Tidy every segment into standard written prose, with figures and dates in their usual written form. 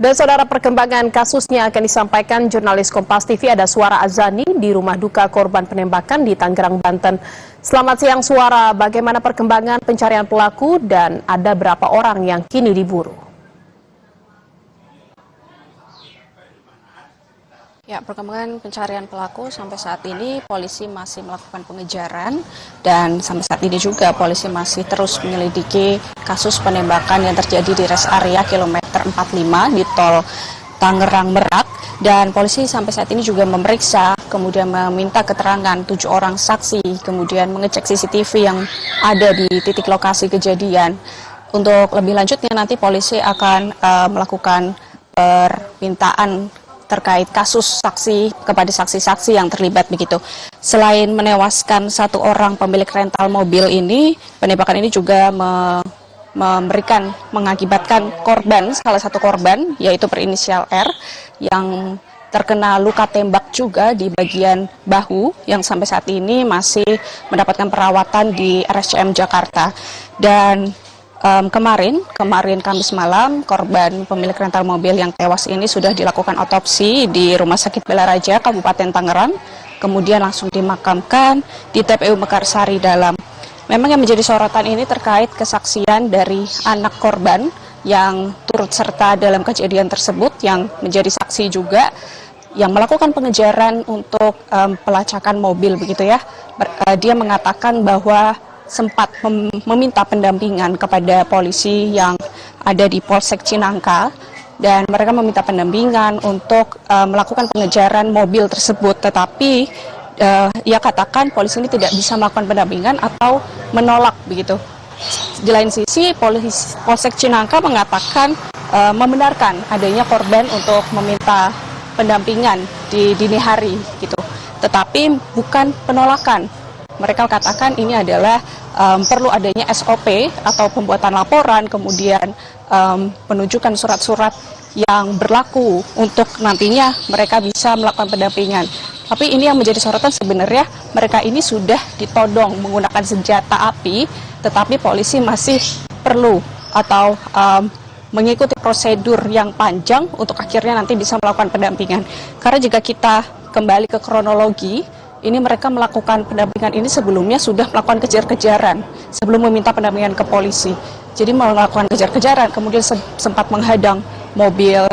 Dan saudara, perkembangan kasusnya akan disampaikan jurnalis Kompas TV. Ada Suara Azani di rumah duka korban penembakan di Tangerang, Banten. Selamat siang Suara, bagaimana perkembangan pencarian pelaku dan ada berapa orang yang kini diburu? Ya, perkembangan pencarian pelaku sampai saat ini polisi masih melakukan pengejaran dan sampai saat ini juga polisi masih terus menyelidiki kasus penembakan yang terjadi di rest area kilometer 45 di tol Tangerang Merak, dan polisi sampai saat ini juga memeriksa kemudian meminta keterangan 7 orang saksi, kemudian mengecek CCTV yang ada di titik lokasi kejadian. Untuk lebih lanjutnya nanti polisi akan melakukan permintaan terkait kasus saksi kepada saksi-saksi yang terlibat begitu. Selain menewaskan 1 orang pemilik rental mobil ini, penembakan ini juga mengakibatkan korban, salah satu korban yaitu berinisial R yang terkena luka tembak juga di bagian bahu yang sampai saat ini masih mendapatkan perawatan di RSCM Jakarta. Dan kemarin Kamis malam, korban pemilik rental mobil yang tewas ini sudah dilakukan otopsi di Rumah Sakit Balaraja, Kabupaten Tangerang, kemudian langsung dimakamkan di TPU Mekarsari Dalam. Memang yang menjadi sorotan ini terkait kesaksian dari anak korban yang turut serta dalam kejadian tersebut, yang menjadi saksi juga, yang melakukan pengejaran untuk pelacakan mobil begitu ya. Dia mengatakan bahwa sempat meminta pendampingan kepada polisi yang ada di Polsek Cinangka, dan mereka meminta pendampingan untuk melakukan pengejaran mobil tersebut, tetapi ia katakan polisi ini tidak bisa melakukan pendampingan atau menolak begitu. Di lain sisi Polsek Cinangka mengatakan membenarkan adanya korban untuk meminta pendampingan di dini hari gitu, tetapi bukan penolakan. Mereka katakan ini adalah perlu adanya SOP atau pembuatan laporan, kemudian penunjukan surat-surat yang berlaku untuk nantinya mereka bisa melakukan pendampingan. Tapi ini yang menjadi sorotan sebenarnya, mereka ini sudah ditodong menggunakan senjata api, tetapi polisi masih perlu atau mengikuti prosedur yang panjang untuk akhirnya nanti bisa melakukan pendampingan. Karena jika kita kembali ke kronologi, ini mereka melakukan pendampingan ini sebelumnya sudah melakukan kejar-kejaran sebelum meminta pendampingan ke polisi. Jadi melakukan kejar-kejaran, kemudian sempat menghadang mobil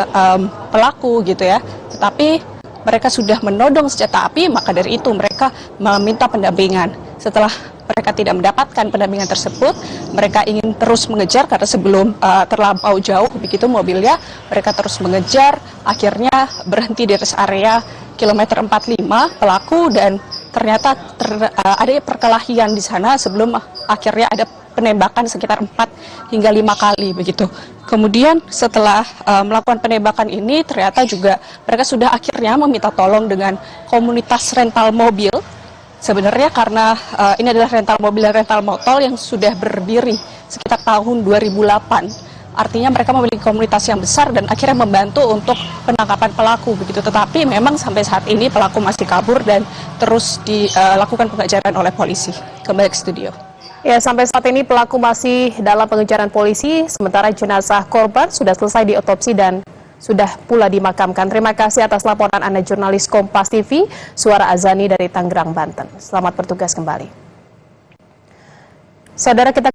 pelaku gitu ya. Tetapi mereka sudah menodong senjata api, maka dari itu mereka meminta pendampingan. Setelah mereka tidak mendapatkan pendampingan tersebut, mereka ingin terus mengejar karena sebelum terlampau jauh begitu mobilnya, mereka terus mengejar, akhirnya berhenti di rest area kilometer 45 pelaku, dan ternyata ada perkelahian di sana sebelum akhirnya ada penembakan sekitar 4 hingga 5 kali begitu. Kemudian setelah melakukan penembakan ini, ternyata juga mereka sudah akhirnya meminta tolong dengan komunitas rental mobil. Sebenarnya karena ini adalah rental mobil dan rental motor yang sudah berdiri sekitar tahun 2008. Artinya mereka memiliki komunitas yang besar dan akhirnya membantu untuk penangkapan pelaku begitu. Tetapi memang sampai saat ini pelaku masih kabur dan terus dilakukan pengejaran oleh polisi. Kembali ke studio. Ya, sampai saat ini pelaku masih dalam pengejaran polisi, sementara jenazah korban sudah selesai diotopsi dan sudah pula dimakamkan. Terima kasih atas laporan Anda, jurnalis Kompas TV, Suara Azani dari Tangerang, Banten. Selamat bertugas kembali. Saudara, kita